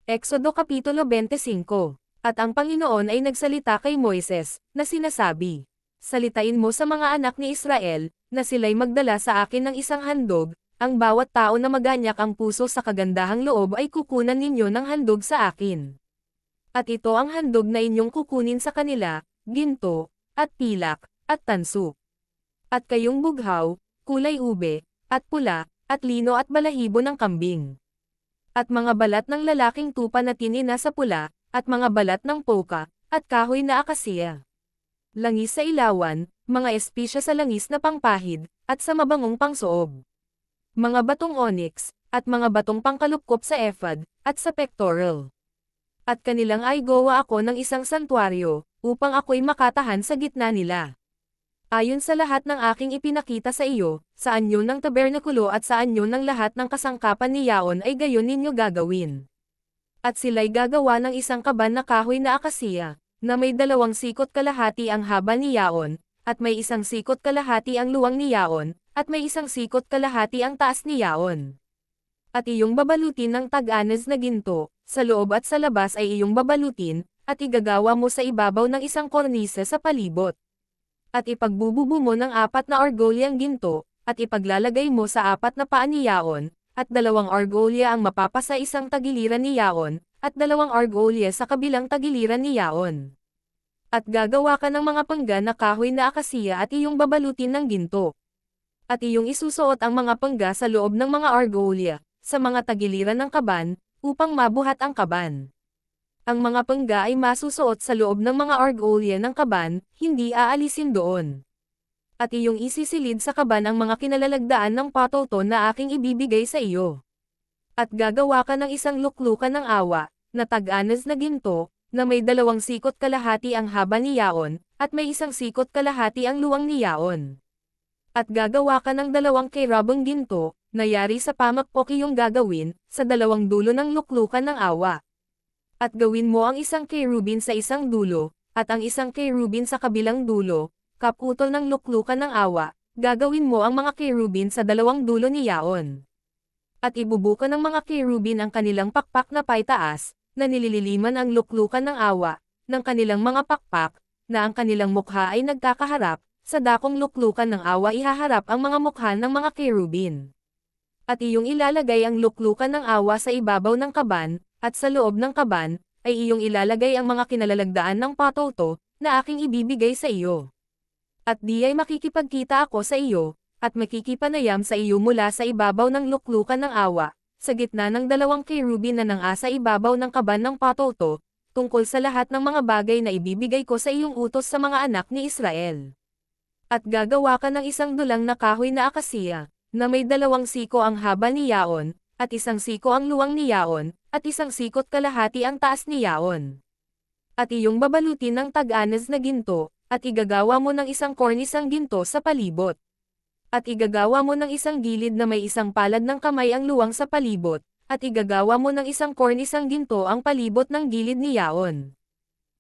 Exodo Kapitulo 25. At ang Panginoon ay nagsalita kay Moises, na sinasabi, "Salitain mo sa mga anak ni Israel, na sila'y magdala sa akin ng isang handog, ang bawat tao na maganyak ang puso sa kagandahang loob ay kukunan ninyo ng handog sa akin. At ito ang handog na inyong kukunin sa kanila, ginto, at pilak, at tanso. At kayong bughaw, kulay ube, at pula, at lino at balahibo ng kambing. At mga balat ng lalaking tupa na tinina sa pula, at mga balat ng poka, at kahoy na akasiya. Langis sa ilawan, mga espesya sa langis na pangpahid, at sa mabangong pangsoob. Mga batong onyx, at mga batong pangkalupkop sa ephod, at sa pectoral. At kanilang ay gawa ako ng isang santuaryo, upang ako'y makatahan sa gitna nila. Ayon sa lahat ng aking ipinakita sa iyo, sa anyo ng tabernakulo at sa anyo ng lahat ng kasangkapan ni Yaon ay gayon ninyo gagawin. At sila'y gagawa ng isang kaban na kahoy na akasiya, na may 2 sikot kalahati ang haba ni Yaon, at may 1 sikot kalahati ang luwang ni Yaon, at may 1 sikot kalahati ang taas ni Yaon. At iyong babalutin ng tag-anes na ginto, sa loob at sa labas ay iyong babalutin, at igagawa mo sa ibabaw ng isang kornisa sa palibot. At ipagbububo mo ng 4 na argolyang ginto, at ipaglalagay mo sa 4 na paa ni Yaon, at 2 argolya ang mapapasa isang tagiliran ni Yaon, at 2 argolya sa kabilang tagiliran ni Yaon. At gagawa ka ng mga pangga na kahoy na akasiya at iyong babalutin ng ginto. At iyong isusuot ang mga pangga sa loob ng mga argolya, sa mga tagiliran ng kaban, upang mabuhat ang kaban. Ang mga pangga ay masusuot sa loob ng mga argolya ng kaban, hindi aalisin doon. At iyong isisilid sa kaban ang mga kinalalagdaan ng patoton na aking ibibigay sa iyo. At gagawa ka ng isang luklukan ng awa, na tag-anes na ginto, na may 2 sikot kalahati ang haba ni Yaon, at may 1 sikot kalahati ang luwang ni Yaon. At gagawa ka ng 2 kerubong ginto, na yari sa pamakpok iyong gagawin, sa 2 dulo ng luklukan ng awa. At gawin mo ang 1 kerubin sa isang dulo, at ang 1 kerubin sa kabilang dulo, kaputol ng luklukan ng awa, gagawin mo ang mga kerubin sa 2 dulo ni Yaon. At ibubuka ng mga kerubin ang kanilang pakpak na paitaas, na nilililiman ang luklukan ng awa, ng kanilang mga pakpak, na ang kanilang mukha ay nagkakaharap, sa dakong luklukan ng awa ihaharap ang mga mukha ng mga kerubin. At iyong ilalagay ang luklukan ng awa sa ibabaw ng kaban, at sa loob ng kaban, ay iyong ilalagay ang mga kinalalagdaan ng patoto, na aking ibibigay sa iyo. At di ay makikipagkita ako sa iyo, at makikipanayam sa iyo mula sa ibabaw ng luklukan ng awa, sa gitna ng 2 kerubin na nangasa ibabaw ng kaban ng patoto, tungkol sa lahat ng mga bagay na ibibigay ko sa iyong utos sa mga anak ni Israel. At gagawa ka ng isang dulang na kahoy na akasiya, na may 2 siko ang haba ni Yaon, at 1 siko ang luwang ni Yaon, at 1 sikot kalahati ang taas ni Yaon. At iyong babalutin ng tag-anes na ginto, at igagawa mo ng 1 kornisang ginto sa palibot. At igagawa mo ng 1 gilid na may 1 palad ng kamay ang luwang sa palibot, at igagawa mo ng 1 kornisang ginto ang palibot ng gilid ni Yaon.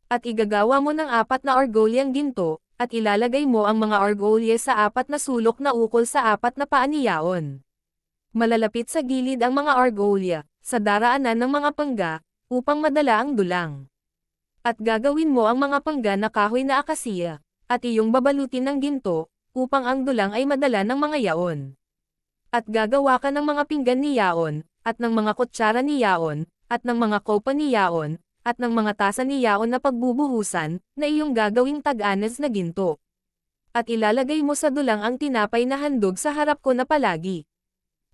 At igagawa mo ng 4 na argolyang ginto, at ilalagay mo ang mga argolye sa 4 na sulok na ukol sa 4 na paa ni Yaon. Malalapit sa gilid ang mga argolya, sa daraanan ng mga pangga, upang madala ang dulang. At gagawin mo ang mga pangga na kahoy na akasiya, at iyong babalutin ng ginto, upang ang dulang ay madala ng mga Yaon. At gagawa ka ng mga pinggan ni Yaon, at ng mga kutsara ni Yaon, at ng mga kopa ni Yaon, at ng mga tasa ni Yaon na pagbubuhusan, na iyong gagawing tag-anes na ginto. At ilalagay mo sa dulang ang tinapay na handog sa harap ko na palagi.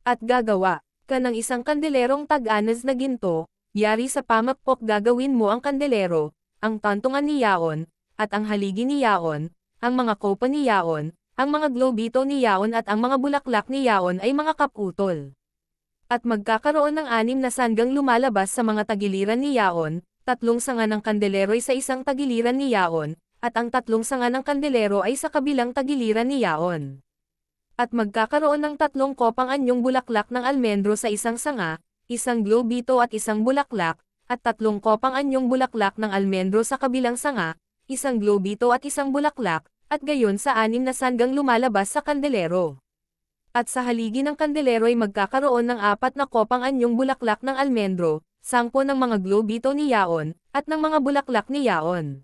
At gagawa ka ng isang kandelerong tag-anes na ginto, yari sa pamakpok gagawin mo ang kandelero, ang tantungan ni Yaon, at ang haligi ni Yaon, ang mga kopa ni Yaon, ang mga globito ni Yaon at ang mga bulaklak ni Yaon ay mga kaputol. At magkakaroon ng 6 na sanggang lumalabas sa mga tagiliran ni Yaon, 3 sanga ng kandelero ay sa isang tagiliran ni Yaon, at ang 3 sanga ng kandelero ay sa kabilang tagiliran ni Yaon. At magkakaroon ng 3 kopang anyong bulaklak ng almendro sa isang sanga, 1 globito at 1 bulaklak, at 3 kopang anyong bulaklak ng almendro sa kabilang sanga, 1 globito at 1 bulaklak, at gayon sa 6 na sanggang lumalabas sa kandelero. At sa haligi ng kandelero ay magkakaroon ng 4 na kopang anyong bulaklak ng almendro, 10 ng mga globito ni Yaon, at ng mga bulaklak ni Yaon.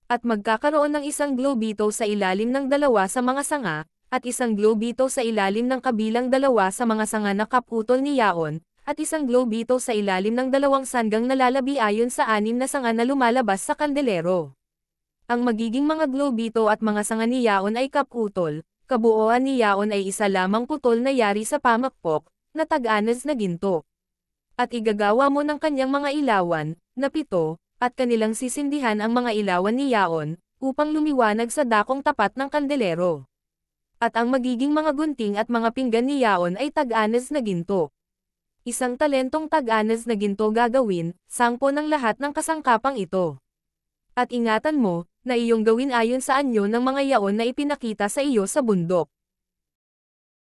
At magkakaroon ng isang globito sa ilalim ng 2 sa mga sanga, at isang globito sa ilalim ng kabilang 2 sa mga sanga na kaputol ni Yaon, at isang globito sa ilalim ng 2 sanggang nalalabi ayon sa 6 na sanga na lumalabas sa kandelero. Ang magiging mga globito at mga sanga ni Yaon ay kaputol, kabuoan ni Yaon ay isa lamang putol na yari sa pamakpok, na tag-anas na ginto. At igagawa mo ng kanyang mga ilawan, na 7, at kanilang sisindihan ang mga ilawan ni Yaon, upang lumiwanag sa dakong tapat ng kandelero. At ang magiging mga gunting at mga pinggan ni Yaon ay tag-anas na ginto. Isang talentong tag-anas na ginto gagawin, 10 ng lahat ng kasangkapang ito. At ingatan mo, na iyong gawin ayon sa anyo ng mga yaon na ipinakita sa iyo sa bundok.